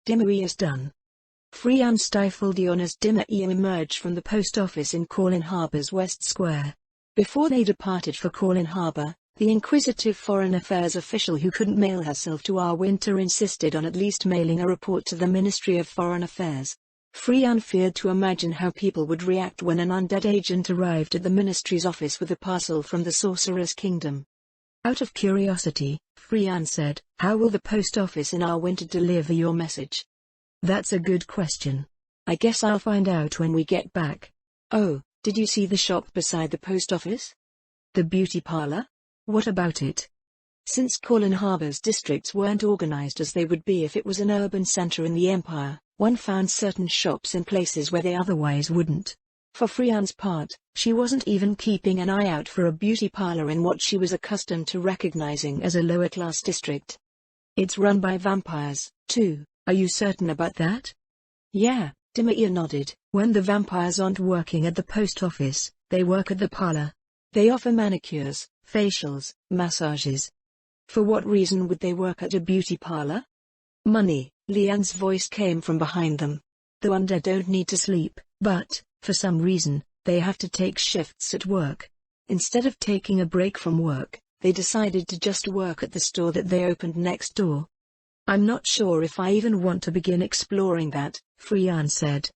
Dimmer is done. Freyan stifled yawn as Dimmer emerged from the post office in Colin Harbor's West Square. Before they departed for Colin Harbor, the inquisitive foreign affairs official who couldn't mail herself to Winter insisted on at least mailing a report to the Ministry of Foreign Affairs. Freyan feared to imagine how people would react when an undead agent arrived at the ministry's office with a parcel from the Sorcerer's Kingdom. Out of curiosity, Freyan said, "How will the post office in Winter deliver your message?" "That's a good question. I guess I'll find out when we get back." "Oh, did you see the shop beside the post office? The beauty parlor? What about it?" Since Colin Harbor's districts weren't organized as they would be if it was an urban center in the Empire, one found certain shops in places where they otherwise wouldn't. For Freyan's part, she wasn't even keeping an eye out for a beauty parlor in what she was accustomed to recognizing as a lower-class district. "It's run by vampires, too, are you certain about that?" "Yeah," Dimmer nodded. "When the vampires aren't working at the post office, they work at the parlor. They offer manicures, facials, massages." "For what reason would they work at a beauty parlor?" "Money," Leanne's voice came from behind them. "The undead don't need to sleep, but, for some reason, they have to take shifts at work. Instead of taking a break from work, they decided to just work at the store that they opened next door." "I'm not sure if I even want to begin exploring that," Freyan said.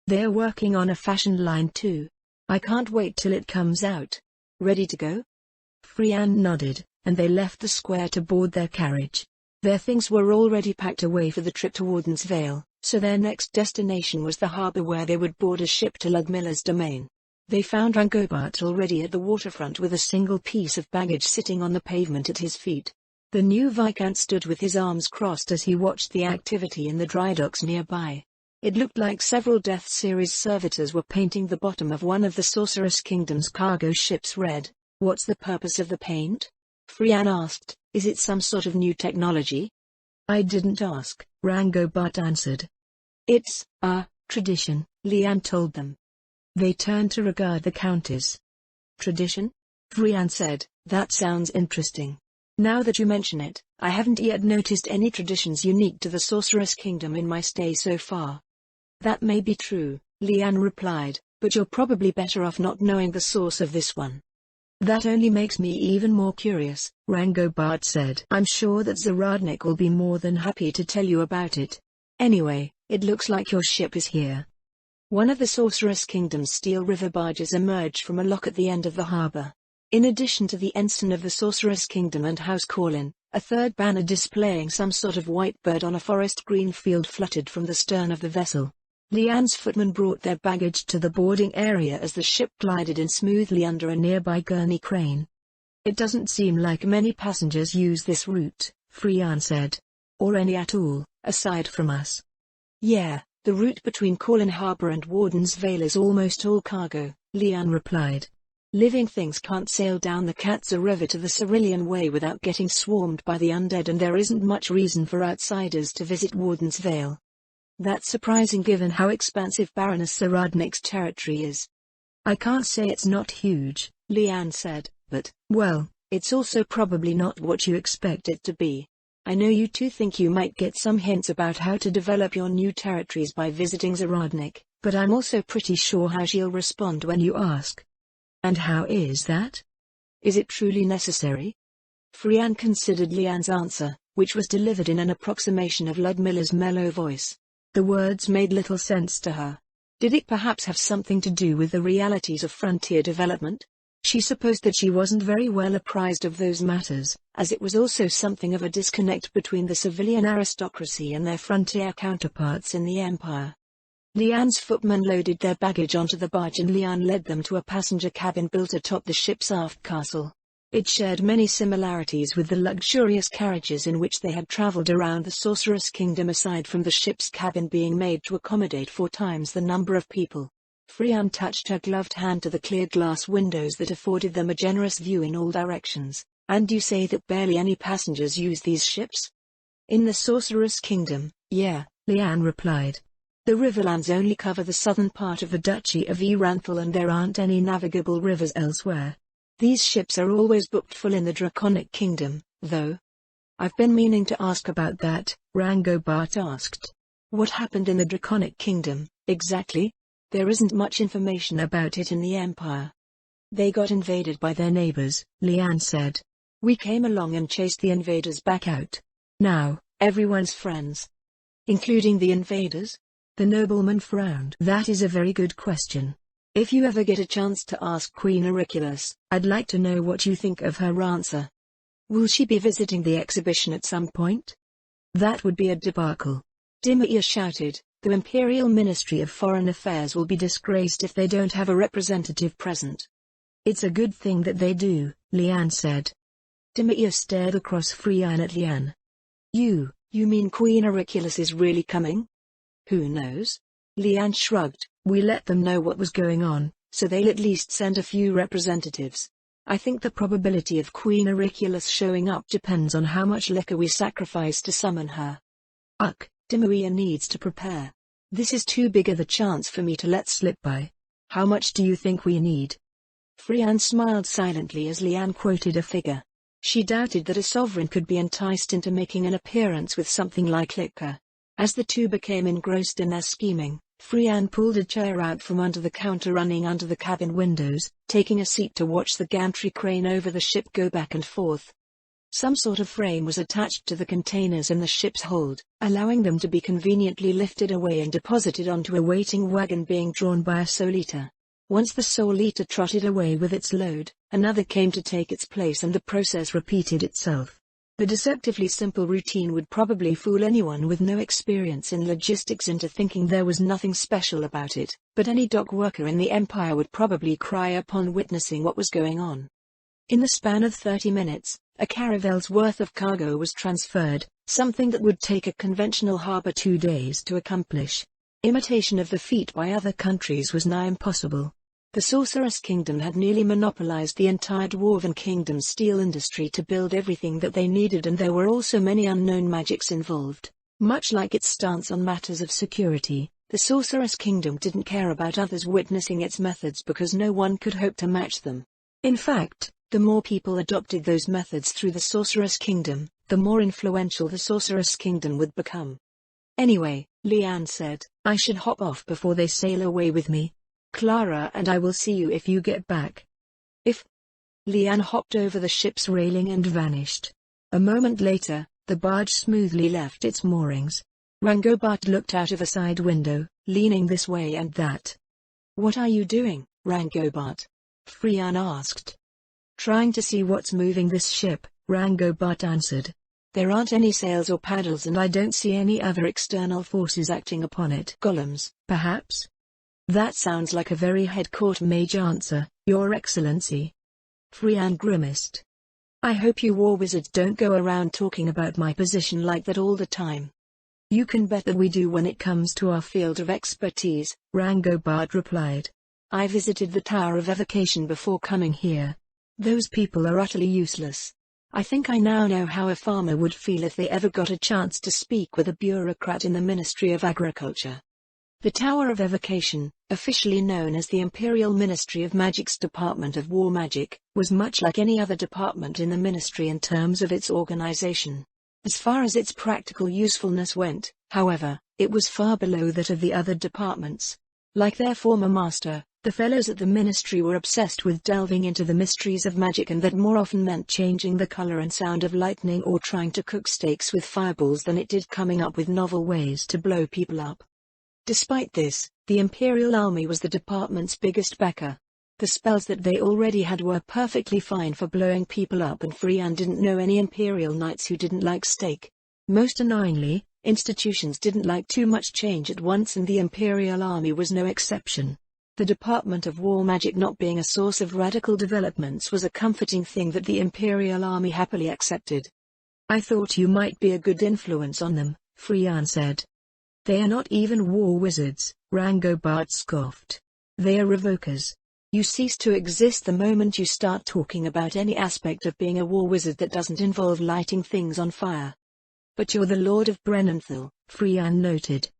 "They're working on a fashion line too. I can't wait till it comes out. Ready to go?" Freyan nodded, and they left the square to board their carriage. Their things were already packed away for the trip to Warden's Vale, so their next destination was the harbor where they would board a ship to Ludmilla's domain. They found Rangobart already at the waterfront with a single piece of baggage sitting on the pavement at his feet. The new Viscount stood with his arms crossed as he watched the activity in the dry docks nearby. It looked like several Death Series servitors were painting the bottom of one of the Sorceress Kingdom's cargo ships red. "What's the purpose of the paint?" Freyan asked. "Is it some sort of new technology?" "I didn't ask," Rangobart answered. "It's tradition," Leanne told them. They turned to regard the Countess. "Tradition?" Freyan said. "That sounds interesting. Now that you mention it, I haven't yet noticed any traditions unique to the Sorceress Kingdom in my stay so far." "That may be true," Leanne replied, "but you're probably better off not knowing the source of this one." "That only makes me even more curious," Rangobart said. "I'm sure that Zaradnik will be more than happy to tell you about it. Anyway, it looks like your ship is here." One of the Sorceress Kingdom's steel river barges emerged from a lock at the end of the harbor. In addition to the ensign of the Sorceress Kingdom and House Colin, a third banner displaying some sort of white bird on a forest green field fluttered from the stern of the vessel. Leanne's footmen brought their baggage to the boarding area as the ship glided in smoothly under a nearby gurney crane. "It doesn't seem like many passengers use this route," Freyan said. "Or any at all, aside from us." "Yeah, the route between Colin Harbor and Warden's Vale is almost all cargo," Leanne replied. "Living things can't sail down the Katza River to the Cerulean Way without getting swarmed by the undead, and there isn't much reason for outsiders to visit Warden's Vale." "That's surprising given how expansive Baroness Zaradnik's territory is." "I can't say it's not huge," Leanne said, "but, well, it's also probably not what you expect it to be. I know you two think you might get some hints about how to develop your new territories by visiting Zaradnik, but I'm also pretty sure how she'll respond when you ask." "And how is that? Is it truly necessary?" Freyan considered Leanne's answer, which was delivered in an approximation of Ludmilla's mellow voice. The words made little sense to her. Did it perhaps have something to do with the realities of frontier development? She supposed that she wasn't very well apprised of those matters, as it was also something of a disconnect between the civilian aristocracy and their frontier counterparts in the Empire. Leanne's footmen loaded their baggage onto the barge and Leanne led them to a passenger cabin built atop the ship's aft castle. It shared many similarities with the luxurious carriages in which they had traveled around the Sorceress Kingdom, aside from the ship's cabin being made to accommodate 4 times the number of people. Freyan touched her gloved hand to the clear glass windows that afforded them a generous view in all directions. "And you say that barely any passengers use these ships?" "In the Sorceress Kingdom, yeah," Leanne replied. "The riverlands only cover the southern part of the Duchy of Eranthal and there aren't any navigable rivers elsewhere. These ships are always booked full in the Draconic Kingdom, though." "I've been meaning to ask about that," Rangobart asked. What happened in the Draconic Kingdom, exactly? There isn't much information about it in the Empire. They got invaded by their neighbors, Leanne said. We came along and chased the invaders back out. Now, everyone's friends. Including the invaders? The nobleman frowned. That is a very good question. If you ever get a chance to ask Queen Auriculus, I'd like to know what you think of her answer. Will she be visiting the exhibition at some point? That would be a debacle. Dimir shouted, the Imperial Ministry of Foreign Affairs will be disgraced if they don't have a representative present. It's a good thing that they do, Leanne said. Dimir stared across Freyan at Leanne. You mean Queen Auriculus is really coming? Who knows? Leanne shrugged. We let them know what was going on, so they'll at least send a few representatives. I think the probability of Queen Auriculus showing up depends on how much liquor we sacrifice to summon her. Dimir needs to prepare. This is too big of a chance for me to let slip by. How much do you think we need? Freyan smiled silently as Leanne quoted a figure. She doubted that a sovereign could be enticed into making an appearance with something like liquor. As the two became engrossed in their scheming, Freyan pulled a chair out from under the counter running under the cabin windows, taking a seat to watch the gantry crane over the ship go back and forth. Some sort of frame was attached to the containers in the ship's hold, allowing them to be conveniently lifted away and deposited onto a waiting wagon being drawn by a soul-eater. Once the soul-eater trotted away with its load, another came to take its place and the process repeated itself. The deceptively simple routine would probably fool anyone with no experience in logistics into thinking there was nothing special about it, but any dock worker in the Empire would probably cry upon witnessing what was going on. In the span of 30 minutes, a caravel's worth of cargo was transferred, something that would take a conventional harbor 2 days to accomplish. Imitation of the feat by other countries was nigh impossible. The Sorceress Kingdom had nearly monopolized the entire Dwarven Kingdom's steel industry to build everything that they needed, and there were also many unknown magics involved. Much like its stance on matters of security, the Sorceress Kingdom didn't care about others witnessing its methods because no one could hope to match them. In fact, the more people adopted those methods through the Sorceress Kingdom, the more influential the Sorceress Kingdom would become. Anyway, Leanne said, I should hop off before they sail away with me. Clara and I will see you if you get back. Leanne hopped over the ship's railing and vanished. A moment later, the barge smoothly left its moorings. Rangobart looked out of a side window, leaning this way and that. What are you doing, Rangobart? Freyan asked. Trying to see what's moving this ship, Rangobart answered. There aren't any sails or paddles and I don't see any other external forces acting upon it. Golems, perhaps? That sounds like a very head-court mage answer, Your Excellency. Freyan grimaced. I hope you war wizards don't go around talking about my position like that all the time. You can bet that we do when it comes to our field of expertise, Rangobart replied. I visited the Tower of Evocation before coming here. Those people are utterly useless. I think I now know how a farmer would feel if they ever got a chance to speak with a bureaucrat in the Ministry of Agriculture. The Tower of Evocation, officially known as the Imperial Ministry of Magic's Department of War Magic, was much like any other department in the ministry in terms of its organization. As far as its practical usefulness went, however, it was far below that of the other departments. Like their former master, the fellows at the ministry were obsessed with delving into the mysteries of magic, and that more often meant changing the color and sound of lightning or trying to cook steaks with fireballs than it did coming up with novel ways to blow people up. Despite this, the Imperial Army was the department's biggest backer. The spells that they already had were perfectly fine for blowing people up, and Freyan didn't know any Imperial knights who didn't like steak. Most annoyingly, institutions didn't like too much change at once, and the Imperial Army was no exception. The Department of War Magic not being a source of radical developments was a comforting thing that the Imperial Army happily accepted. I thought you might be a good influence on them, Freyan said. They are not even war wizards, Rangobart scoffed. They are revokers. You cease to exist the moment you start talking about any aspect of being a war wizard that doesn't involve lighting things on fire. But you're the Lord of Brennanthal, Freyan noted.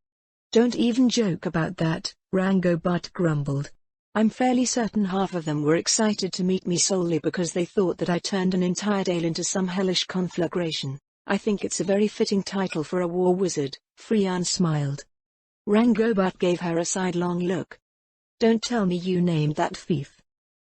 Don't even joke about that, Rangobart grumbled. I'm fairly certain half of them were excited to meet me solely because they thought that I turned an entire dale into some hellish conflagration. I think it's a very fitting title for a war wizard, Freyan smiled. Rangobart gave her a sidelong look. Don't tell me you named that thief.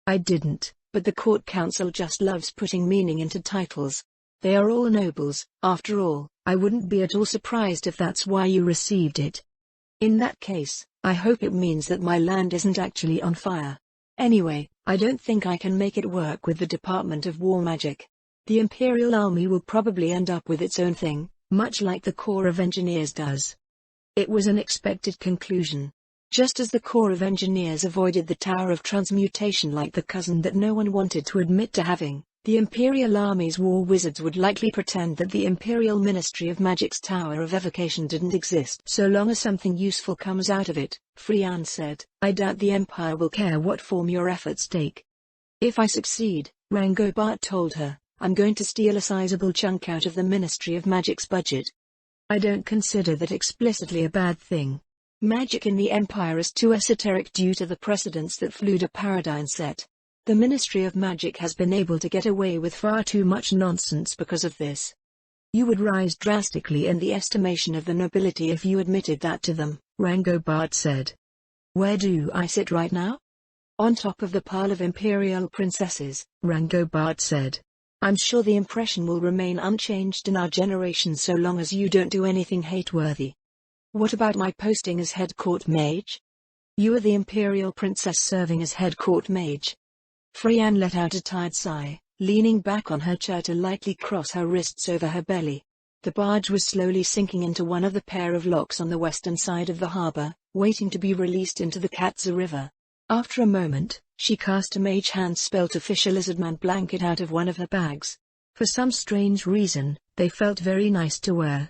I didn't, but the court council just loves putting meaning into titles. They are all nobles, after all. I wouldn't be at all surprised if that's why you received it. In that case, I hope it means that my land isn't actually on fire. Anyway, I don't think I can make it work with the Department of War Magic. The Imperial Army will probably end up with its own thing, much like the Corps of Engineers does. It was an expected conclusion. Just as the Corps of Engineers avoided the Tower of Transmutation like the cousin that no one wanted to admit to having, the Imperial Army's war wizards would likely pretend that the Imperial Ministry of Magic's Tower of Evocation didn't exist. So long as something useful comes out of it, Freyan said, I doubt the Empire will care what form your efforts take. If I succeed, Rangobart told her, I'm going to steal a sizable chunk out of the Ministry of Magic's budget. I don't consider that explicitly a bad thing. Magic in the Empire is too esoteric due to the precedents that Fluda Paradine set. The Ministry of Magic has been able to get away with far too much nonsense because of this. You would rise drastically in the estimation of the nobility if you admitted that to them, Rangobart said. Where do I sit right now? On top of the pile of Imperial princesses, Rangobart said. I'm sure the impression will remain unchanged in our generation so long as you don't do anything hate-worthy. What about my posting as head court mage? You are the Imperial princess serving as head court mage. Freyan let out a tired sigh, leaning back on her chair to lightly cross her wrists over her belly. The barge was slowly sinking into one of the pair of locks on the western side of the harbor, waiting to be released into the Katza River. After a moment, she cast a mage hand spell to fish a lizardman blanket out of one of her bags. For some strange reason, they felt very nice to wear.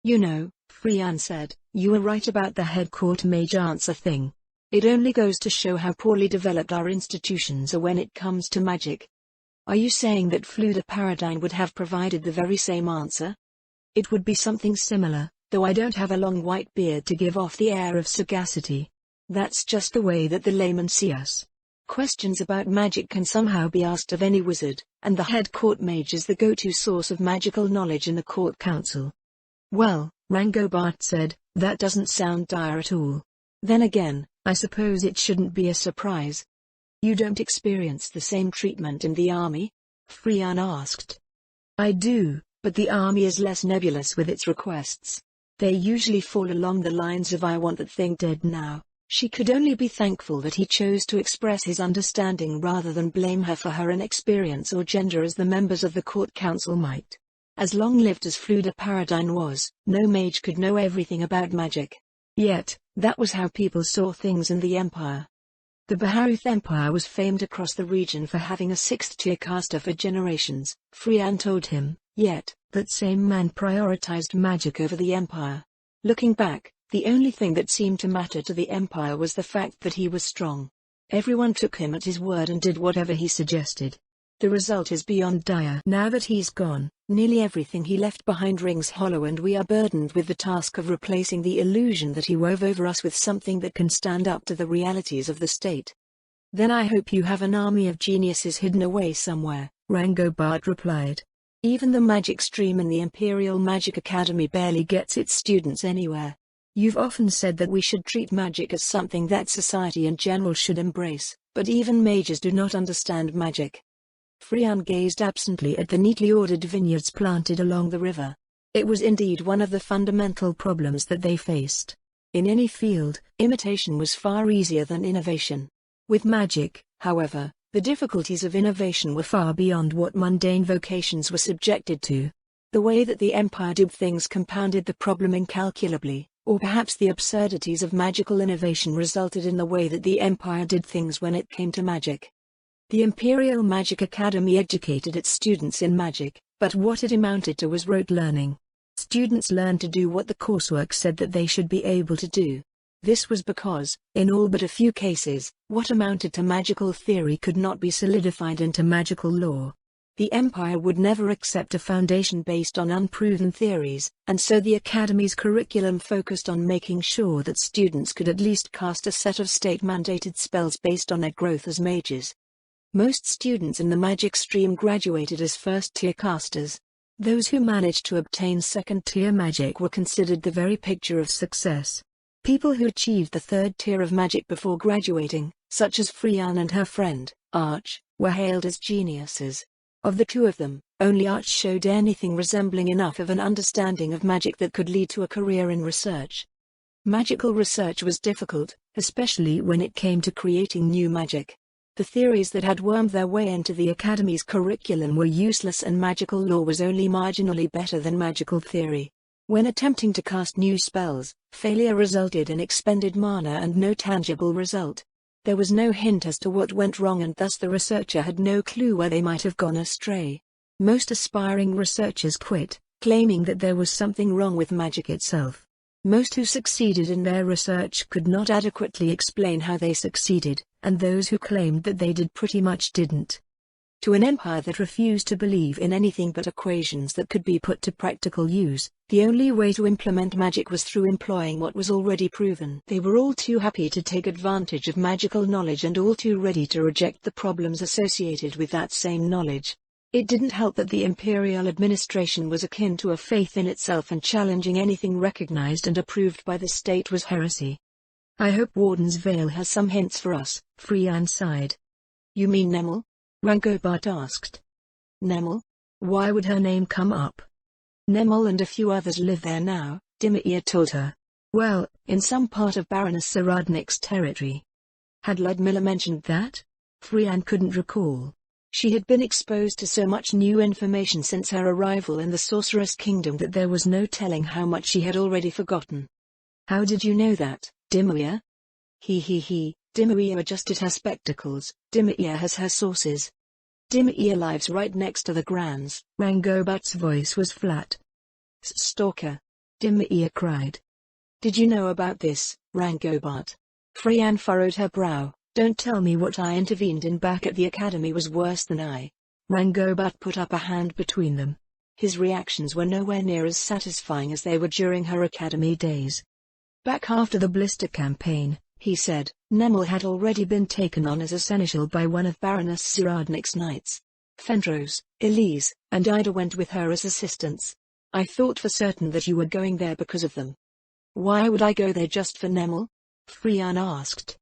You know, Freyan said, you were right about the head court mage answer thing. It only goes to show how poorly developed our institutions are when it comes to magic. Are you saying that Fluda Paradine would have provided the very same answer? It would be something similar, though I don't have a long white beard to give off the air of sagacity. That's just the way that the laymen see us. Questions about magic can somehow be asked of any wizard, and the head court mage is the go-to source of magical knowledge in the court council. Well, Rangobart said, that doesn't sound dire at all. Then again, I suppose it shouldn't be a surprise. You don't experience the same treatment in the army? Freyan asked. I do, but the army is less nebulous with its requests. They usually fall along the lines of I want that thing dead now. She could only be thankful that he chose to express his understanding rather than blame her for her inexperience or gender as the members of the court council might. As long-lived as Fluda Paradine was, no mage could know everything about magic. Yet, that was how people saw things in the Empire. The Baharuth Empire was famed across the region for having a sixth-tier caster for generations, Freyan told him, yet, that same man prioritized magic over the Empire. Looking back, the only thing that seemed to matter to the Empire was the fact that he was strong. Everyone took him at his word and did whatever he suggested. The result is beyond dire. Now that he's gone, nearly everything he left behind rings hollow and we are burdened with the task of replacing the illusion that he wove over us with something that can stand up to the realities of the state. Then I hope you have an army of geniuses hidden away somewhere, Rangobart replied. Even the magic stream in the Imperial Magic Academy barely gets its students anywhere. You've often said that we should treat magic as something that society in general should embrace, but even mages do not understand magic. Freyan gazed absently at the neatly ordered vineyards planted along the river. It was indeed one of the fundamental problems that they faced. In any field, imitation was far easier than innovation. With magic, however, the difficulties of innovation were far beyond what mundane vocations were subjected to. The way that the Empire did things compounded the problem incalculably, or perhaps the absurdities of magical innovation resulted in the way that the Empire did things when it came to magic. The Imperial Magic Academy educated its students in magic, but what it amounted to was rote learning. Students learned to do what the coursework said that they should be able to do. This was because, in all but a few cases, what amounted to magical theory could not be solidified into magical law. The Empire would never accept a foundation based on unproven theories, and so the Academy's curriculum focused on making sure that students could at least cast a set of state-mandated spells based on their growth as mages. Most students in the magic stream graduated as first-tier casters. Those who managed to obtain second-tier magic were considered the very picture of success. People who achieved the third tier of magic before graduating, such as Freyan and her friend, Arch, were hailed as geniuses. Of the two of them, only Arch showed anything resembling enough of an understanding of magic that could lead to a career in research. Magical research was difficult, especially when it came to creating new magic. The theories that had wormed their way into the Academy's curriculum were useless, and magical law was only marginally better than magical theory. When attempting to cast new spells, failure resulted in expended mana and no tangible result. There was no hint as to what went wrong, and thus the researcher had no clue where they might have gone astray. Most aspiring researchers quit, claiming that there was something wrong with magic itself. Most who succeeded in their research could not adequately explain how they succeeded, and those who claimed that they did pretty much didn't. To an empire that refused to believe in anything but equations that could be put to practical use, the only way to implement magic was through employing what was already proven. They were all too happy to take advantage of magical knowledge and all too ready to reject the problems associated with that same knowledge. It didn't help that the Imperial administration was akin to a faith in itself, and challenging anything recognized and approved by the state was heresy. "I hope Warden's Veil has some hints for us," Freyan sighed. "You mean Nemel?" Rangobart asked. "Nemel? Why would her name come up?" "Nemel and a few others live there now," Dimir told her. "Well, in some part of Baroness Saradnik's territory." Had Ludmilla mentioned that? Freyan couldn't recall. She had been exposed to so much new information since her arrival in the Sorceress Kingdom that there was no telling how much she had already forgotten. "How did you know that, Dimir?" Dimir adjusted her spectacles. "Dimir has her sources. Dimir lives right next to the Grans." Rangobart's voice was flat. "Stalker!" Dimir cried. "Did you know about this, Rangobart?" Freyan furrowed her brow. "Don't tell me what I intervened in back at the Academy was worse than I." Rangobart put up a hand between them. His reactions were nowhere near as satisfying as they were during her Academy days. "Back after the Blister campaign," he said, "Nemel had already been taken on as a seneschal by one of Baroness Saradnik's knights. Fendros, Elise, and Ida went with her as assistants. I thought for certain that you were going there because of them." "Why would I go there just for Nemel?" Freyan asked.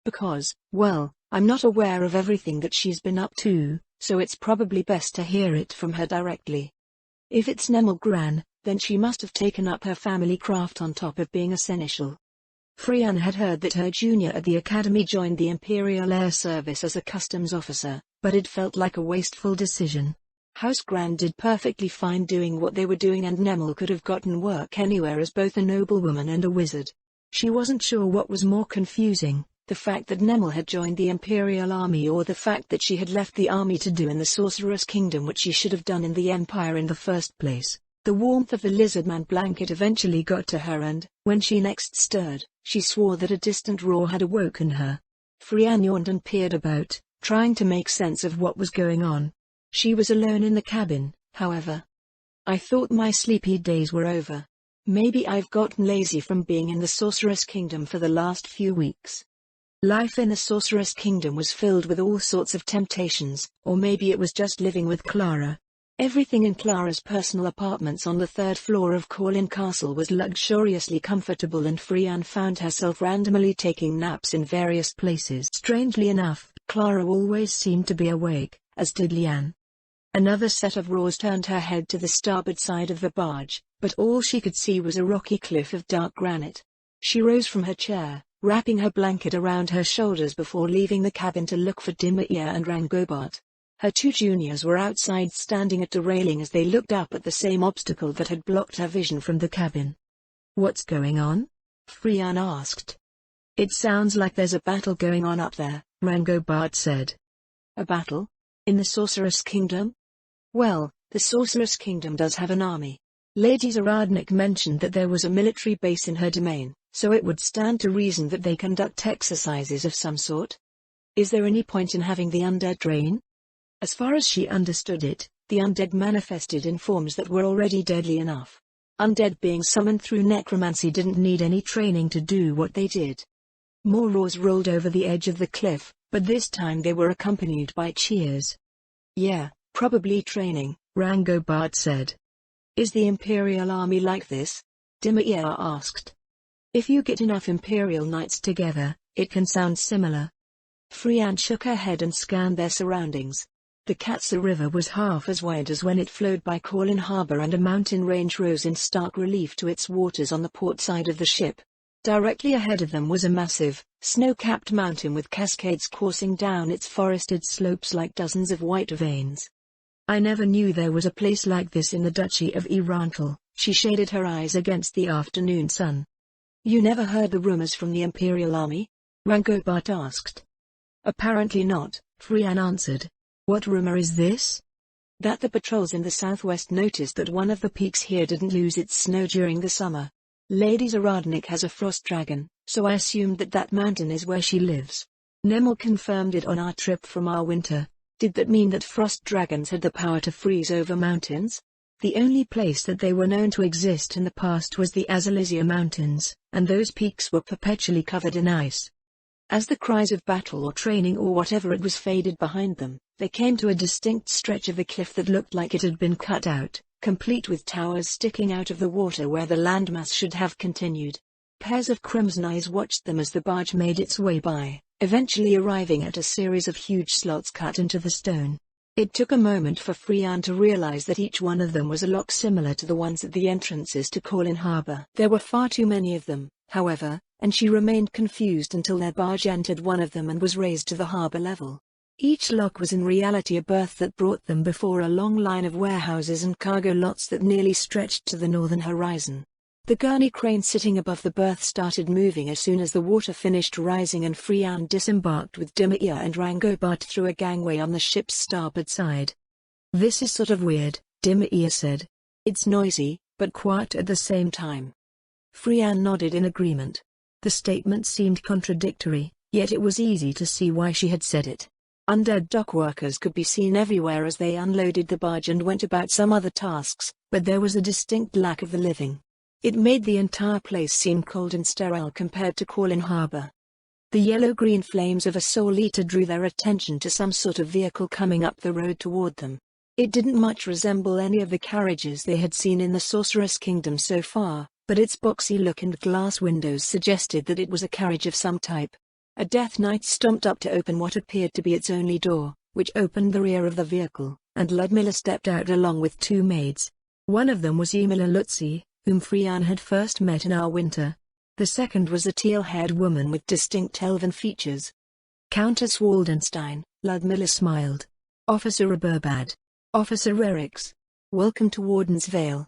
"Because, well, I'm not aware of everything that she's been up to, so it's probably best to hear it from her directly. If it's Nemel Gran, then she must have taken up her family craft on top of being a seneschal." Freyan had heard that her junior at the Academy joined the Imperial Air Service as a customs officer, but it felt like a wasteful decision. House Gran did perfectly fine doing what they were doing, and Nemel could have gotten work anywhere as both a noblewoman and a wizard. She wasn't sure what was more confusing, the fact that Nemel had joined the Imperial Army, or the fact that she had left the army to do in the Sorceress Kingdom what she should have done in the Empire in the first place. The warmth of the lizardman blanket eventually got to her, and, when she next stirred, she swore that a distant roar had awoken her. Freyan yawned and peered about, trying to make sense of what was going on. She was alone in the cabin, however. "I thought my sleepy days were over. Maybe I've gotten lazy from being in the Sorceress Kingdom for the last few weeks." Life in the Sorceress Kingdom was filled with all sorts of temptations, or maybe it was just living with Clara. Everything in Clara's personal apartments on the third floor of Colin Castle was luxuriously comfortable, and Freyan found herself randomly taking naps in various places. Strangely enough, Clara always seemed to be awake, as did Liane. Another set of roars turned her head to the starboard side of the barge, but all she could see was a rocky cliff of dark granite. She rose from her chair, wrapping her blanket around her shoulders before leaving the cabin to look for Dimir and Rangobart. Her two juniors were outside, standing at the railing as they looked up at the same obstacle that had blocked her vision from the cabin. "What's going on?" Freyan asked. "It sounds like there's a battle going on up there," Rangobart said. "A battle? In the Sorceress Kingdom?" "Well, the Sorceress Kingdom does have an army. Lady Saradnik mentioned that there was a military base in her domain, so it would stand to reason that they conduct exercises of some sort. Is there any point in having the undead drain?" As far as she understood it, the undead manifested in forms that were already deadly enough. Undead beings summoned through necromancy didn't need any training to do what they did. More roars rolled over the edge of the cliff, but this time they were accompanied by cheers. "Yeah, Probably training, Rangobard said. Is the Imperial army like this? Dimir asked. If you get enough Imperial knights together, it can sound similar. Frianne shook her head and scanned their surroundings. The Katsa River was half as wide as when it flowed by Colin Harbor, and a mountain range rose in stark relief to its waters on the port side of the ship. Directly ahead of them was a massive, snow-capped mountain with cascades coursing down its forested slopes like dozens of white veins. I never knew there was a place like this in the Duchy of Irantal. She shaded her eyes against the afternoon sun. You never heard the rumors from the Imperial army? Rangobard asked. Apparently not, Frianne answered. What rumor is this? That the patrols in the southwest noticed that one of the peaks here didn't lose its snow during the summer. Lady Zaradnik has a frost dragon, so I assumed that that mountain is where she lives. Nemel confirmed it on our trip from our winter. Did that mean that frost dragons had the power to freeze over mountains? The only place that they were known to exist in the past was the Azalizia Mountains, and those peaks were perpetually covered in ice. As the cries of battle or training or whatever it was faded behind them, they came to a distinct stretch of the cliff that looked like it had been cut out, complete with towers sticking out of the water where the landmass should have continued. Pairs of crimson eyes watched them as the barge made its way by, eventually arriving at a series of huge slots cut into the stone. It took a moment for Frianne to realize that each one of them was a lot similar to the ones at the entrances to Colin Harbor. There were far too many of them, however, and she remained confused until their barge entered one of them and was raised to the harbor level. Each lock was in reality a berth that brought them before a long line of warehouses and cargo lots that nearly stretched to the northern horizon. The gurney crane sitting above the berth started moving as soon as the water finished rising, and Frianne disembarked with Dimir and Rangobard through a gangway on the ship's starboard side. This is sort of weird, Dimir said. It's noisy, but quiet at the same time. Frianne nodded in agreement. The statement seemed contradictory, yet it was easy to see why she had said it. Undead dock workers could be seen everywhere as they unloaded the barge and went about some other tasks, but there was a distinct lack of the living. It made the entire place seem cold and sterile compared to Colin Harbor. The yellow-green flames of a soul eater drew their attention to some sort of vehicle coming up the road toward them. It didn't much resemble any of the carriages they had seen in the Sorceress Kingdom so far, but its boxy look and glass windows suggested that it was a carriage of some type. A Death Knight stomped up to open what appeared to be its only door, which opened the rear of the vehicle, and Ludmilla stepped out along with two maids. One of them was Emila Lutzi, whom Frianne had first met in our winter. The second was a teal-haired woman with distinct elven features. Countess Waldenstein, Ludmilla smiled. Officer Aberbad. Officer Rerix. Welcome to Warden's Vale.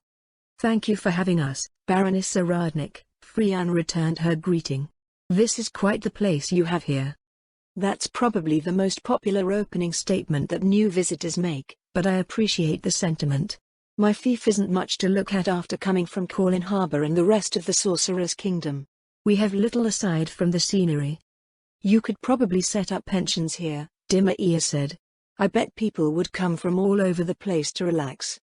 Thank you for having us, Baroness Zaradnik, Frianne returned her greeting. This is quite the place you have here. That's probably the most popular opening statement that new visitors make, but I appreciate the sentiment. My fief isn't much to look at after coming from Colin Harbor and the rest of the Sorcerer's Kingdom. We have little aside from the scenery. You could probably set up pensions here, Dimir said. I bet people would come from all over the place to relax.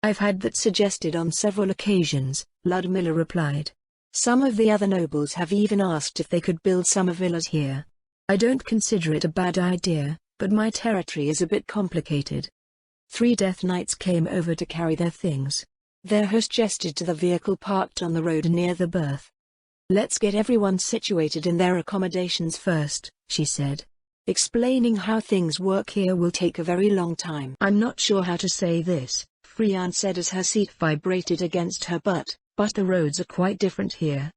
I've had that suggested on several occasions, Ludmilla replied. Some of the other nobles have even asked if they could build summer villas here. I don't consider it a bad idea, but my territory is a bit complicated. 3 Death Knights came over to carry their things. Their host gestured to the vehicle parked on the road near the berth. Let's get everyone situated in their accommodations first, she said. Explaining how things work here will take a very long time. I'm not sure how to say this, Frianne said as her seat vibrated against her butt, but the roads are quite different here.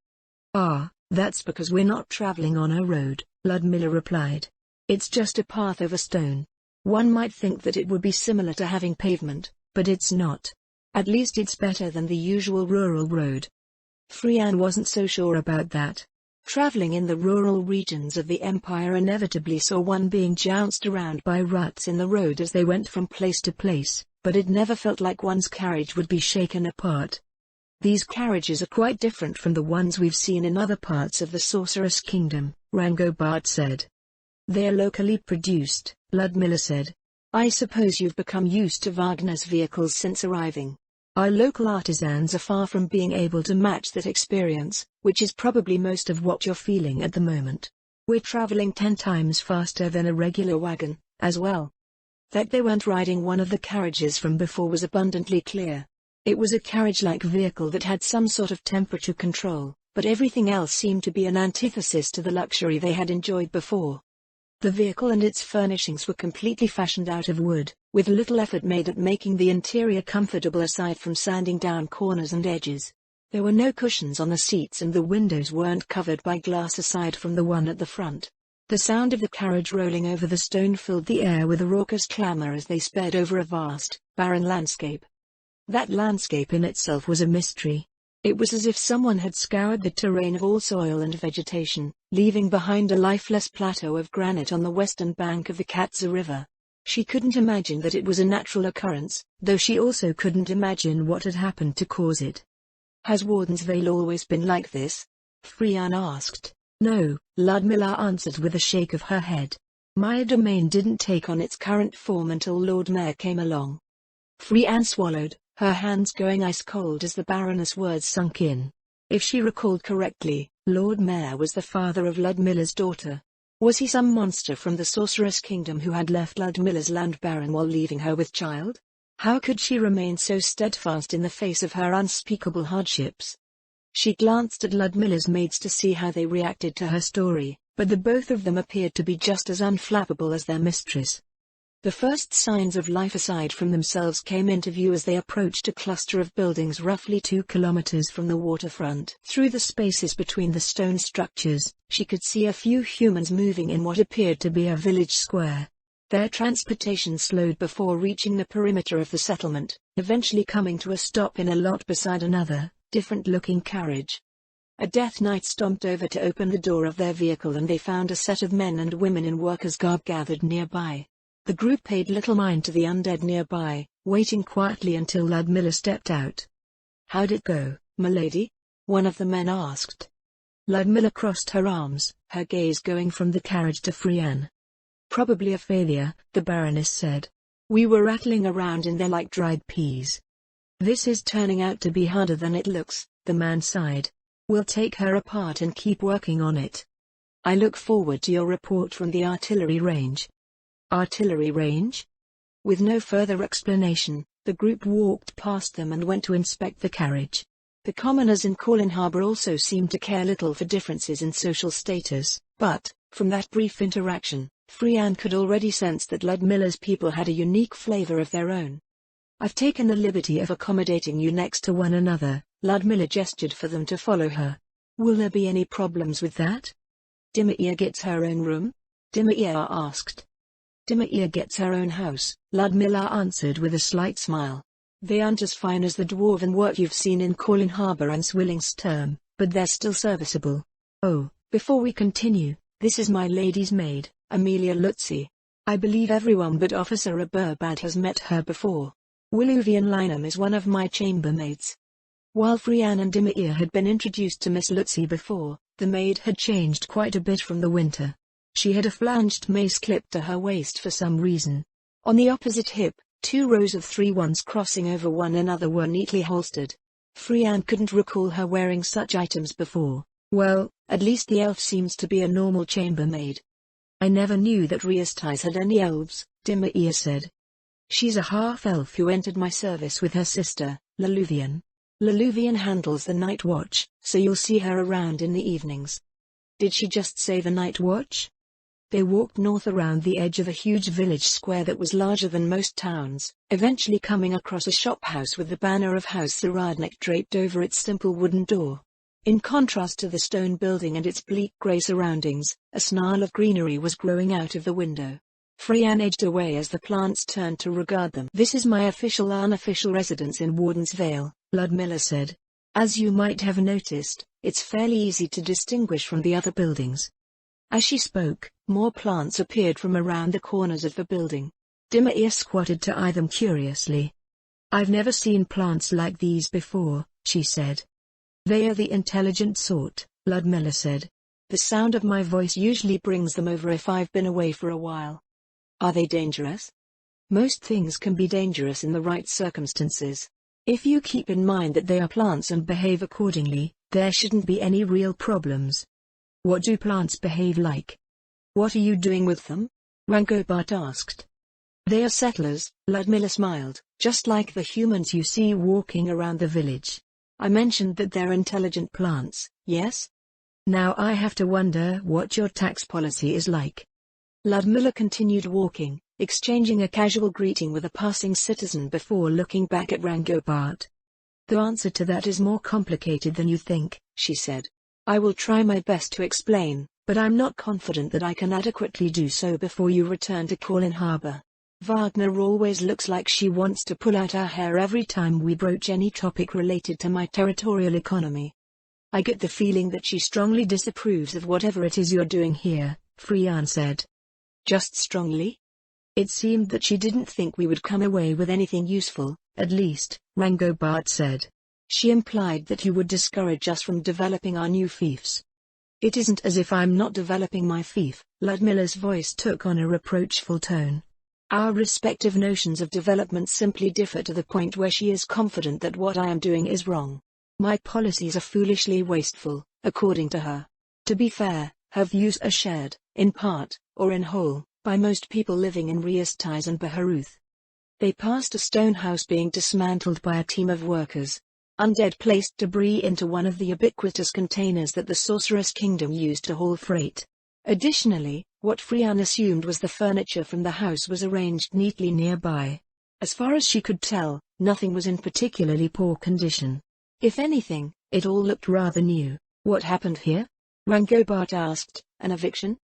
Ah, that's because we're not traveling on a road, Ludmilla replied. It's just a path over stone. One might think that it would be similar to having pavement, but it's not. At least it's better than the usual rural road. Frianne wasn't so sure about that. Traveling in the rural regions of the Empire inevitably saw one being jounced around by ruts in the road as they went from place to place, but it never felt like one's carriage would be shaken apart. These carriages are quite different from the ones we've seen in other parts of the Sorceress Kingdom, Rangobard said. They're locally produced, Ludmilla said. I suppose you've become used to Wagner's vehicles since arriving. Our local artisans are far from being able to match that experience, which is probably most of what you're feeling at the moment. We're traveling 10 times faster than a regular wagon, as well. That they weren't riding one of the carriages from before was abundantly clear. It was a carriage-like vehicle that had some sort of temperature control, but everything else seemed to be an antithesis to the luxury they had enjoyed before. The vehicle and its furnishings were completely fashioned out of wood, with little effort made at making the interior comfortable aside from sanding down corners and edges. There were no cushions on the seats and the windows weren't covered by glass aside from the one at the front. The sound of the carriage rolling over the stone filled the air with a raucous clamor as they sped over a vast, barren landscape. That landscape in itself was a mystery. It was as if someone had scoured the terrain of all soil and vegetation, leaving behind a lifeless plateau of granite on the western bank of the Katza River. She couldn't imagine that it was a natural occurrence, though she also couldn't imagine what had happened to cause it. "Has Warden's Vale always been like this?" Frian asked. "No," Ludmilla answered with a shake of her head. "My domain didn't take on its current form until Lord Mayor came along." Frian swallowed, her hands going ice cold as the Baroness' words sunk in. If she recalled correctly, Lord Mayor was the father of Ludmilla's daughter. Was he some monster from the Sorceress Kingdom who had left Ludmilla's land barren while leaving her with child? How could she remain so steadfast in the face of her unspeakable hardships? She glanced at Ludmilla's maids to see how they reacted to her story, but the both of them appeared to be just as unflappable as their mistress. The first signs of life aside from themselves came into view as they approached a cluster of buildings roughly 2 kilometers from the waterfront. Through the spaces between the stone structures, she could see a few humans moving in what appeared to be a village square. Their transportation slowed before reaching the perimeter of the settlement, eventually coming to a stop in a lot beside another, different-looking carriage. A Death Knight stomped over to open the door of their vehicle and they found a set of men and women in workers' garb gathered nearby. The group paid little mind to the undead nearby, waiting quietly until Ludmilla stepped out. "How'd it go, milady?" one of the men asked. Ludmilla crossed her arms, her gaze going from the carriage to Frian. "Probably a failure," the Baroness said. "We were rattling around in there like dried peas." "This is turning out to be harder than it looks," the man sighed. "We'll take her apart and keep working on it. I look forward to your report from the artillery range." "Artillery range?" With no further explanation, the group walked past them and went to inspect the carriage. The commoners in Colin Harbor also seemed to care little for differences in social status, but, from that brief interaction, Frian could already sense that Ludmilla's people had a unique flavor of their own. "I've taken the liberty of accommodating you next to one another," Ludmilla gestured for them to follow her. "Will there be any problems with that?" "Dimir gets her own room?" Dimir asked. "Dimir gets her own house," Ludmilla answered with a slight smile. "They aren't as fine as the dwarven work you've seen in Colin Harbor and Swillingstone, but they're still serviceable. Oh, before we continue, this is my lady's maid, Amelia Lutzi. I believe everyone but Officer Aburbad has met her before. Willuvian Linum is one of my chambermaids." While Frian and Dimir had been introduced to Miss Lutzi before, the maid had changed quite a bit from the winter. She had a flanged mace clipped to her waist for some reason. On the opposite hip, 2 rows of 3 ones crossing over one another were neatly holstered. Frian couldn't recall her wearing such items before. "Well, at least the elf seems to be a normal chambermaid." "I never knew that Riastais had any elves," Dimir said. "She's a half-elf who entered my service with her sister, Laluvian. Laluvian handles the night watch, so you'll see her around in the evenings." "Did she just say the night watch?" They walked north around the edge of a huge village square that was larger than most towns, eventually coming across a shophouse with the banner of House Zaradnik draped over its simple wooden door. In contrast to the stone building and its bleak grey surroundings, a snarl of greenery was growing out of the window. Frian edged away as the plants turned to regard them. "This is my official unofficial residence in Warden's Vale," Ludmilla said. "As you might have noticed, it's fairly easy to distinguish from the other buildings." As she spoke, more plants appeared from around the corners of the building. Dimir squatted to eye them curiously. "I've never seen plants like these before," she said. "They are the intelligent sort," Ludmilla said. "The sound of my voice usually brings them over if I've been away for a while." "Are they dangerous?" "Most things can be dangerous in the right circumstances. If you keep in mind that they are plants and behave accordingly, there shouldn't be any real problems." "What do plants behave like?" "What are you doing with them?" Rangobart asked. They are settlers, Ludmilla smiled, just like the humans you see walking around the village. I mentioned that they're intelligent plants, yes? Now I have to wonder what your tax policy is like. Ludmilla continued walking, exchanging a casual greeting with a passing citizen before looking back at Rangobart. The answer to that is more complicated than you think, she said. I will try my best to explain, but I'm not confident that I can adequately do so before you return to Colin Harbor. Wagner always looks like she wants to pull out her hair every time we broach any topic related to my territorial economy. I get the feeling that she strongly disapproves of whatever it is you're doing here, Freyan said. Just strongly? It seemed that she didn't think we would come away with anything useful, at least, Rangobart said. She implied that you would discourage us from developing our new fiefs. It isn't as if I'm not developing my fief, Ludmilla's voice took on a reproachful tone. Our respective notions of development simply differ to the point where she is confident that what I am doing is wrong. My policies are foolishly wasteful, according to her. To be fair, her views are shared, in part, or in whole, by most people living in Riastais and Baharuth. They passed a stone house being dismantled by a team of workers. Undead placed debris into one of the ubiquitous containers that the Sorceress Kingdom used to haul freight. Additionally, what Freyan assumed was the furniture from the house was arranged neatly nearby. As far as she could tell, nothing was in particularly poor condition. If anything, it all looked rather new. What happened here? Rangobart asked. An eviction?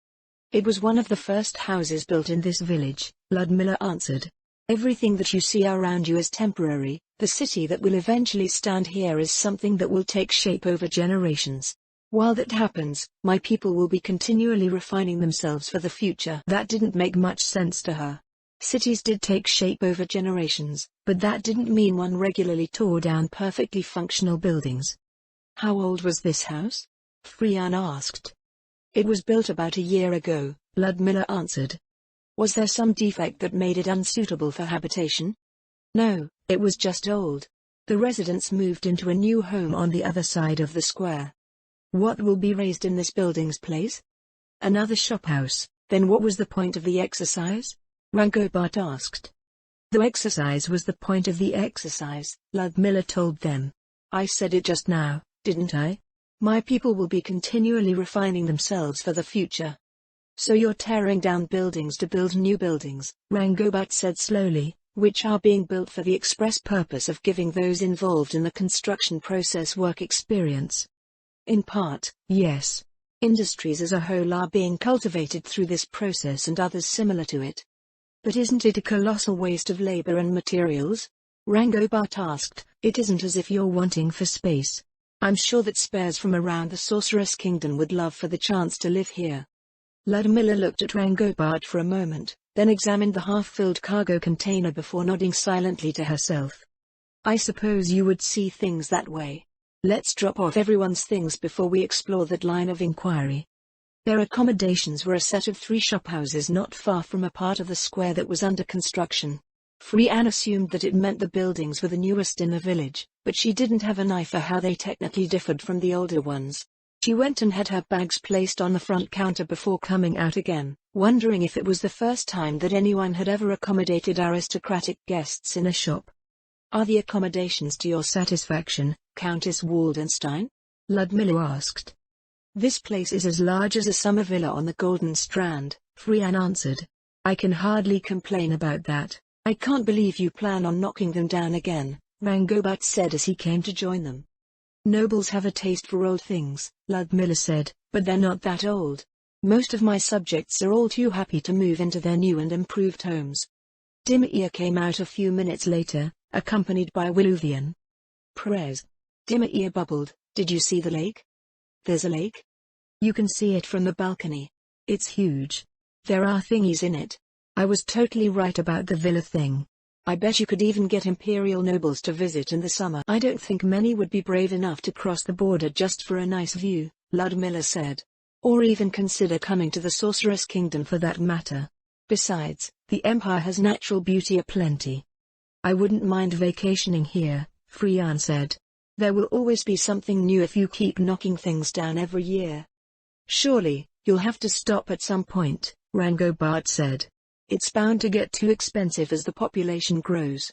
It was one of the first houses built in this village, Ludmilla answered. Everything that you see around you is temporary. The city that will eventually stand here is something that will take shape over generations. While that happens, my people will be continually refining themselves for the future. That didn't make much sense to her. Cities did take shape over generations, but that didn't mean one regularly tore down perfectly functional buildings. How old was this house? Freyan asked. It was built about a year ago, Ludmilla answered. Was there some defect that made it unsuitable for habitation? No, it was just old. The residents moved into a new home on the other side of the square. What will be raised in this building's place? Another shophouse. Then what was the point of the exercise? Rangobart asked. The exercise was the point of the exercise, Ludmilla told them. I said it just now, didn't I? My people will be continually refining themselves for the future. So you're tearing down buildings to build new buildings, Rangobart said slowly, which are being built for the express purpose of giving those involved in the construction process work experience. In part, yes. Industries as a whole are being cultivated through this process and others similar to it. But isn't it a colossal waste of labor and materials? Rangobart asked. It isn't as if you're wanting for space. I'm sure that spares from around the Sorceress Kingdom would love for the chance to live here. Ludmilla looked at Rangobart for a moment, then examined the half-filled cargo container before nodding silently to herself. I suppose you would see things that way. Let's drop off everyone's things before we explore that line of inquiry. Their accommodations were a set of 3 shophouses not far from a part of the square that was under construction. Freyan assumed that it meant the buildings were the newest in the village, but she didn't have an eye for how they technically differed from the older ones. She went and had her bags placed on the front counter before coming out again, wondering if it was the first time that anyone had ever accommodated aristocratic guests in a shop. Are the accommodations to your satisfaction, Countess Waldenstein? Ludmilla asked. This place is as large as a summer villa on the Golden Strand, Freyan answered. I can hardly complain about that. I can't believe you plan on knocking them down again, Rangobart said as he came to join them. Nobles have a taste for old things, Ludmilla said, but they're not that old. Most of my subjects are all too happy to move into their new and improved homes. Dimir came out a few minutes later, accompanied by Willuvian. Perez. Dimir bubbled, did you see the lake? There's a lake? You can see it from the balcony. It's huge. There are thingies in it. I was totally right about the villa thing. I bet you could even get Imperial nobles to visit in the summer. I don't think many would be brave enough to cross the border just for a nice view, Ludmilla said. Or even consider coming to the Sorceress Kingdom for that matter. Besides, the Empire has natural beauty aplenty. I wouldn't mind vacationing here, Freyan said. There will always be something new if you keep knocking things down every year. Surely, you'll have to stop at some point, Rangobart said. It's bound to get too expensive as the population grows.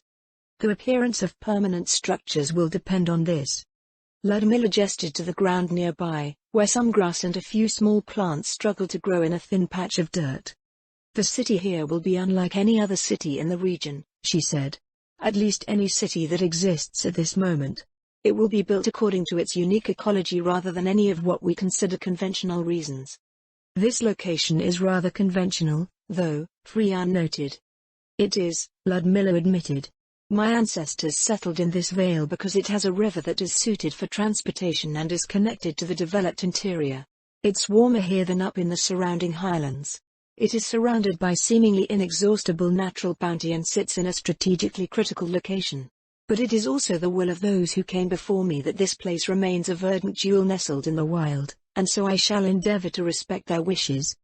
The appearance of permanent structures will depend on this. Ludmilla gestured to the ground nearby, where some grass and a few small plants struggle to grow in a thin patch of dirt. The city here will be unlike any other city in the region, she said. At least any city that exists at this moment. It will be built according to its unique ecology rather than any of what we consider conventional reasons. This location is rather conventional, though, Freyan noted. It is, Ludmilla admitted. My ancestors settled in this vale because it has a river that is suited for transportation and is connected to the developed interior. It's warmer here than up in the surrounding highlands. It is surrounded by seemingly inexhaustible natural bounty and sits in a strategically critical location. But it is also the will of those who came before me that this place remains a verdant jewel nestled in the wild, and so I shall endeavor to respect their wishes.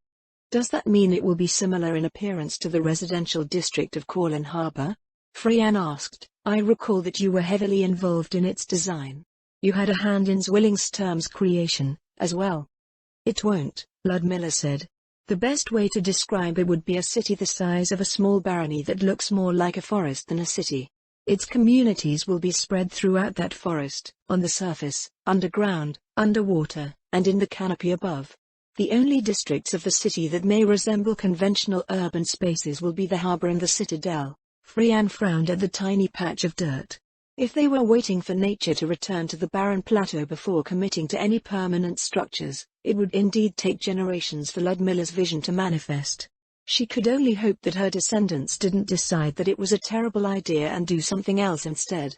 Does that mean it will be similar in appearance to the residential district of Colin Harbor? Freyan asked. I recall that you were heavily involved in its design. You had a hand in Zwillingstürm's creation, as well. It won't, Ludmilla said. The best way to describe it would be a city the size of a small barony that looks more like a forest than a city. Its communities will be spread throughout that forest, on the surface, underground, underwater, and in the canopy above. The only districts of the city that may resemble conventional urban spaces will be the harbor and the citadel. Freyan frowned at the tiny patch of dirt. If they were waiting for nature to return to the barren plateau before committing to any permanent structures, it would indeed take generations for Ludmilla's vision to manifest. She could only hope that her descendants didn't decide that it was a terrible idea and do something else instead.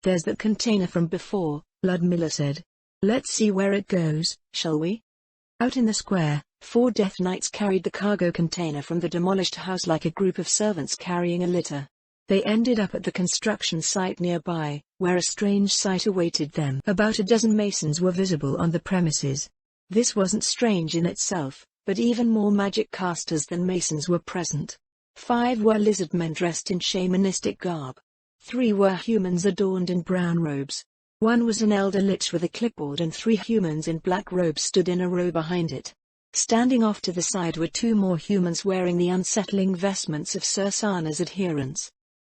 There's that container from before, Ludmilla said. Let's see where it goes, shall we? Out in the square, 4 Death Knights carried the cargo container from the demolished house like a group of servants carrying a litter. They ended up at the construction site nearby, where a strange sight awaited them. About a dozen masons were visible on the premises. This wasn't strange in itself, but even more magic casters than masons were present. 5 were lizardmen dressed in shamanistic garb. 3 were humans adorned in brown robes. 1 was an elder lich with a clipboard and 3 humans in black robes stood in a row behind it. Standing off to the side were 2 more humans wearing the unsettling vestments of Sursana's adherents.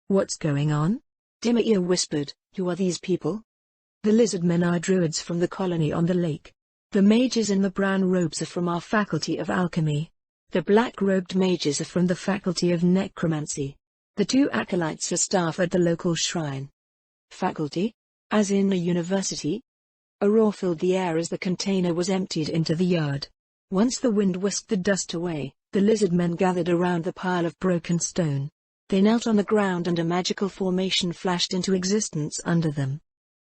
What's going on? Dimir whispered. Who are these people? The lizardmen are druids from the colony on the lake. The mages in the brown robes are from our faculty of alchemy. The black-robed mages are from the faculty of necromancy. The 2 acolytes are staff at the local shrine. Faculty? As in a university? A roar filled the air as the container was emptied into the yard. Once the wind whisked the dust away, the lizardmen gathered around the pile of broken stone. They knelt on the ground and a magical formation flashed into existence under them.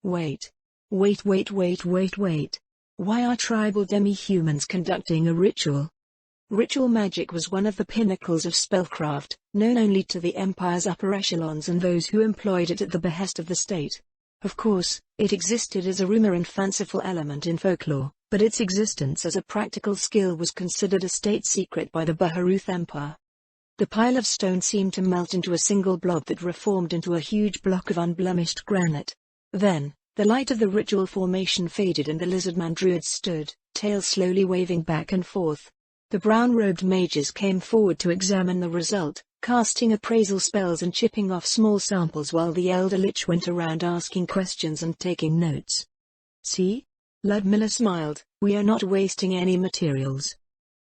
Wait. Wait. Why are tribal demi-humans conducting a ritual? Ritual magic was one of the pinnacles of spellcraft, known only to the Empire's upper echelons and those who employed it at the behest of the state. Of course, it existed as a rumor and fanciful element in folklore, but its existence as a practical skill was considered a state secret by the Baharuth Empire. The pile of stone seemed to melt into a single blob that reformed into a huge block of unblemished granite. Then, the light of the ritual formation faded and the lizardman druids stood, tails slowly waving back and forth. The brown-robed mages came forward to examine the result, casting appraisal spells and chipping off small samples while the elder lich went around asking questions and taking notes. See? Ludmilla smiled. We are not wasting any materials.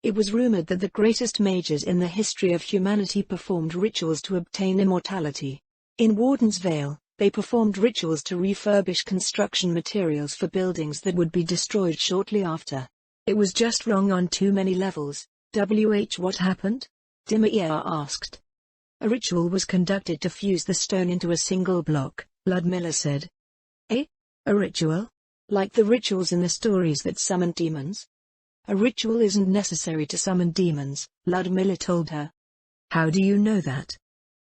It was rumored that the greatest mages in the history of humanity performed rituals to obtain immortality. In Warden's Vale, they performed rituals to refurbish construction materials for buildings that would be destroyed shortly after. It was just wrong on too many levels. What happened? Dimir asked. A ritual was conducted to fuse the stone into a single block, Ludmilla said. A ritual? Like the rituals in the stories that summoned demons? A ritual isn't necessary to summon demons, Ludmilla told her. How do you know that?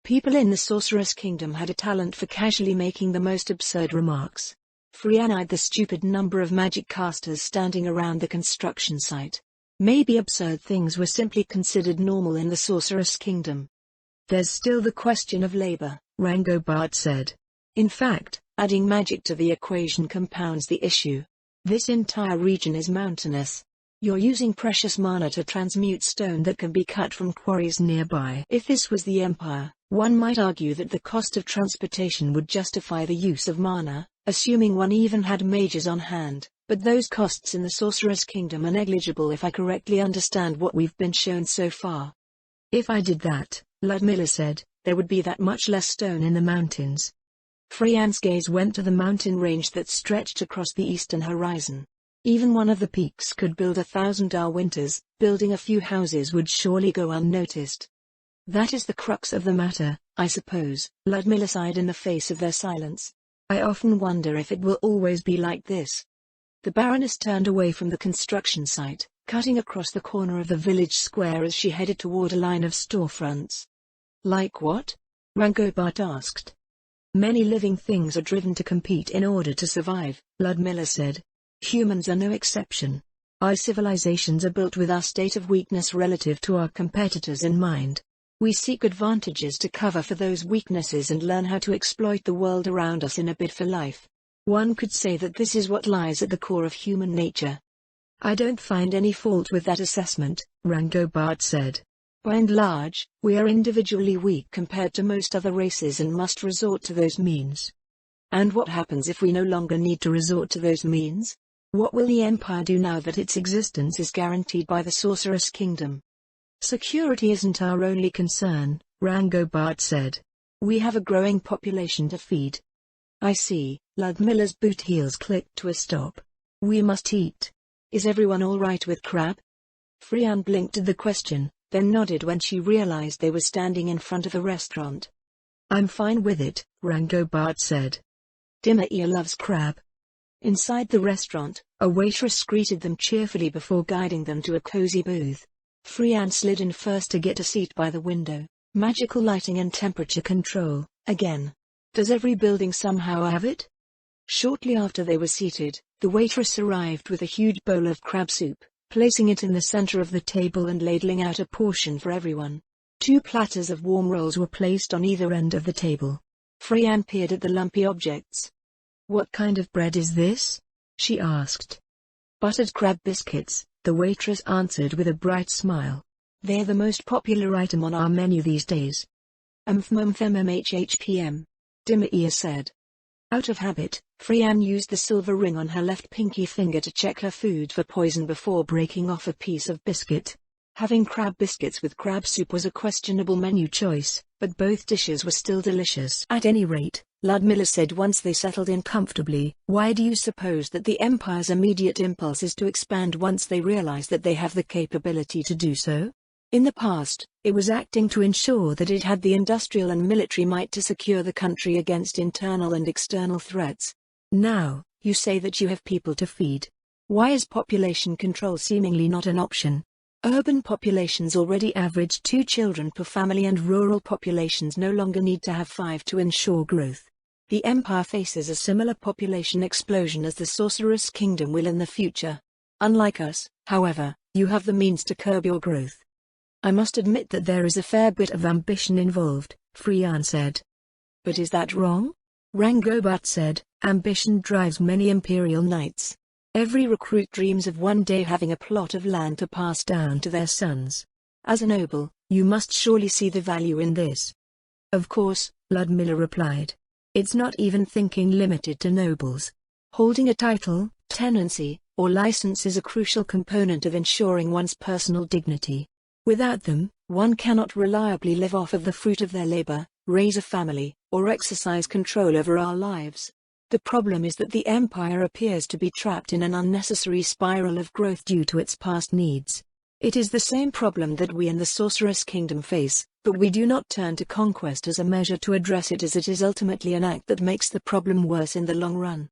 People in the Sorceress Kingdom had a talent for casually making the most absurd remarks. Freyan eyed the stupid number of magic casters standing around the construction site. Maybe absurd things were simply considered normal in the Sorceress Kingdom. There's still the question of labor, Rangobard said. In fact, adding magic to the equation compounds the issue. This entire region is mountainous. You're using precious mana to transmute stone that can be cut from quarries nearby. If this was the Empire, one might argue that the cost of transportation would justify the use of mana, assuming one even had mages on hand, but those costs in the Sorcerer's Kingdom are negligible if I correctly understand what we've been shown so far. If I did that, Ludmilla said, there would be that much less stone in the mountains. Freyan's gaze went to the mountain range that stretched across the eastern horizon. Even one of the peaks could build 1,000 winters, building a few houses would surely go unnoticed. That is the crux of the matter, I suppose, Ludmilla sighed in the face of their silence. I often wonder if it will always be like this. The Baroness turned away from the construction site, cutting across the corner of the village square as she headed toward a line of storefronts. Like what? Rangobart asked. Many living things are driven to compete in order to survive, Ludmilla said. Humans are no exception. Our civilizations are built with our state of weakness relative to our competitors in mind. We seek advantages to cover for those weaknesses and learn how to exploit the world around us in a bid for life. One could say that this is what lies at the core of human nature. I don't find any fault with that assessment, Rangobart said. By and large, we are individually weak compared to most other races and must resort to those means. And what happens if we no longer need to resort to those means? What will the Empire do now that its existence is guaranteed by the Sorcerer's Kingdom? Security isn't our only concern, Rangobart said. We have a growing population to feed. I see, Ludmilla's boot heels clicked to a stop. We must eat. Is everyone all right with crab? Freyan blinked at the question, then nodded when she realized they were standing in front of a restaurant. I'm fine with it, Rangobart said. Dimir loves crab. Inside the restaurant, a waitress greeted them cheerfully before guiding them to a cozy booth. Freyan slid in first to get a seat by the window. Magical lighting and temperature control, again. Does every building somehow have it? Shortly after they were seated, the waitress arrived with a huge bowl of crab soup, placing it in the center of the table and ladling out a portion for everyone. 2 platters of warm rolls were placed on either end of the table. Freyan peered at the lumpy objects. What kind of bread is this? She asked. Buttered crab biscuits, the waitress answered with a bright smile. They're the most popular item on our menu these days. MHHPM. Dimir said. Out of habit, Freyan used the silver ring on her left pinky finger to check her food for poison before breaking off a piece of biscuit. Having crab biscuits with crab soup was a questionable menu choice, but both dishes were still delicious. At any rate, Ludmilla said once they settled in comfortably, why do you suppose that the Empire's immediate impulse is to expand once they realize that they have the capability to do so? In the past, it was acting to ensure that it had the industrial and military might to secure the country against internal and external threats. Now, you say that you have people to feed. Why is population control seemingly not an option? Urban populations already average 2 children per family and rural populations no longer need to have 5 to ensure growth. The Empire faces a similar population explosion as the Sorcerer's Kingdom will in the future. Unlike us, however, you have the means to curb your growth. I must admit that there is a fair bit of ambition involved, Freyan said. But is that wrong? Rangobart said, ambition drives many Imperial knights. Every recruit dreams of one day having a plot of land to pass down to their sons. As a noble, you must surely see the value in this. Of course, Ludmilla replied. It's not even thinking limited to nobles. Holding a title, tenancy, or license is a crucial component of ensuring one's personal dignity. Without them, one cannot reliably live off of the fruit of their labor, raise a family, or exercise control over our lives. The problem is that the Empire appears to be trapped in an unnecessary spiral of growth due to its past needs. It is the same problem that we in the Sorcerer's Kingdom face, but we do not turn to conquest as a measure to address it, as it is ultimately an act that makes the problem worse in the long run.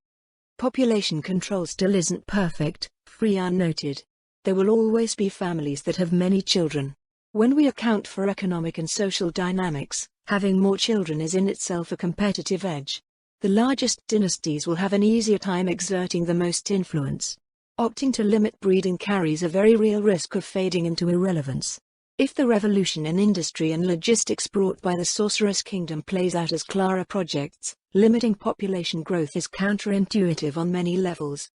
Population control still isn't perfect, Freyan noted. There will always be families that have many children. When we account for economic and social dynamics, having more children is in itself a competitive edge. The largest dynasties will have an easier time exerting the most influence. Opting to limit breeding carries a very real risk of fading into irrelevance. If the revolution in industry and logistics brought by the Sorcerer's Kingdom plays out as Clara projects, limiting population growth is counterintuitive on many levels.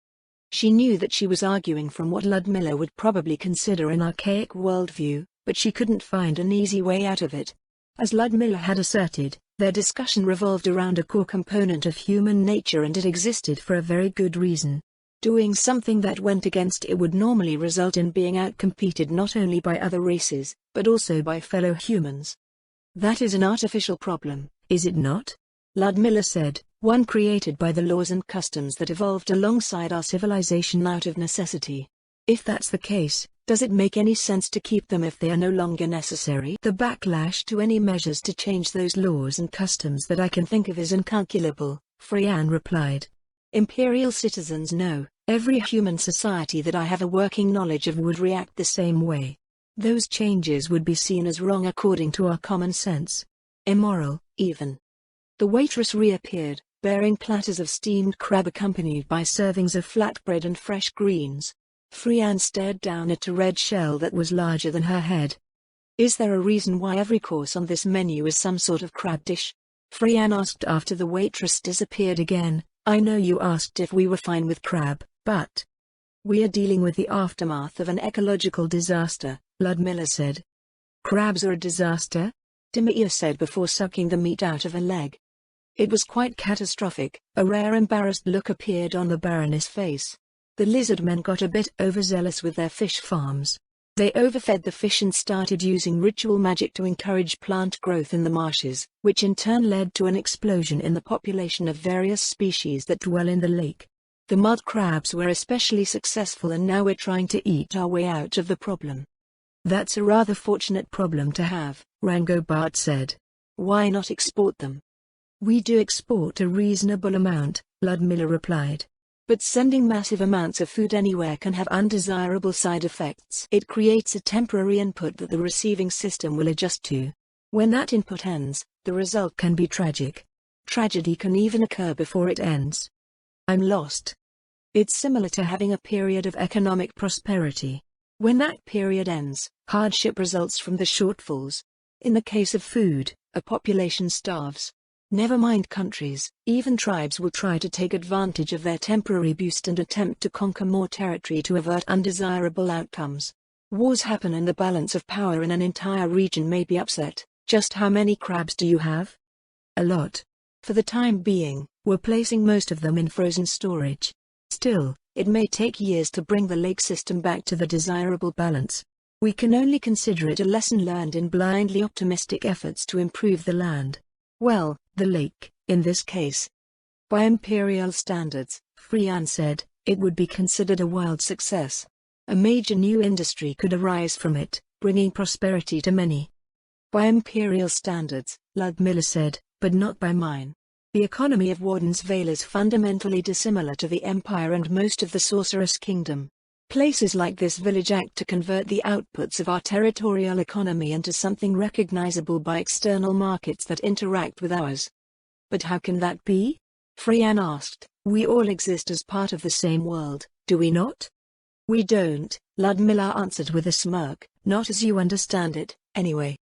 She knew that she was arguing from what Ludmilla would probably consider an archaic worldview, but she couldn't find an easy way out of it. As Ludmilla had asserted, their discussion revolved around a core component of human nature, and it existed for a very good reason. Doing something that went against it would normally result in being outcompeted not only by other races, but also by fellow humans. That is an artificial problem, is it not? Ludmilla said, one created by the laws and customs that evolved alongside our civilization out of necessity. If that's the case, does it make any sense to keep them if they are no longer necessary? The backlash to any measures to change those laws and customs that I can think of is incalculable, Freyan replied. Imperial citizens know, every human society that I have a working knowledge of would react the same way. Those changes would be seen as wrong according to our common sense. Immoral, even. The waitress reappeared, bearing platters of steamed crab accompanied by servings of flatbread and fresh greens. Freyan stared down at a red shell that was larger than her head. Is there a reason why every course on this menu is some sort of crab dish? Freyan asked after the waitress disappeared again. I know you asked if we were fine with crab, but we are dealing with the aftermath of an ecological disaster, Ludmilla said. Crabs are a disaster? Dimia said before sucking the meat out of a leg. It was quite catastrophic. A rare embarrassed look appeared on the Baroness' face. The lizard men got a bit overzealous with their fish farms. They overfed the fish and started using ritual magic to encourage plant growth in the marshes, which in turn led to an explosion in the population of various species that dwell in the lake. The mud crabs were especially successful, and now we're trying to eat our way out of the problem. That's a rather fortunate problem to have, Rangobart said. Why not export them? We do export a reasonable amount, Ludmilla replied. But sending massive amounts of food anywhere can have undesirable side effects. It creates a temporary input that the receiving system will adjust to. When that input ends, the result can be tragic. Tragedy can even occur before it ends. I'm lost. It's similar to having a period of economic prosperity. When that period ends, hardship results from the shortfalls. In the case of food, a population starves. Never mind countries, even tribes will try to take advantage of their temporary boost and attempt to conquer more territory to avert undesirable outcomes. Wars happen and the balance of power in an entire region may be upset. Just how many crabs do you have? A lot. For the time being, we're placing most of them in frozen storage. Still, it may take years to bring the lake system back to the desirable balance. We can only consider it a lesson learned in blindly optimistic efforts to improve the land. Well, the lake, in this case. By Imperial standards, Freyan said, it would be considered a wild success. A major new industry could arise from it, bringing prosperity to many. By Imperial standards, Ludmilla said, but not by mine. The economy of Warden's Vale is fundamentally dissimilar to the Empire and most of the Sorceress Kingdom. Places like this village act to convert the outputs of our territorial economy into something recognizable by external markets that interact with ours. But how can that be? Freyan asked. We all exist as part of the same world, do we not? We don't, Ludmilla answered with a smirk, not as you understand it, anyway.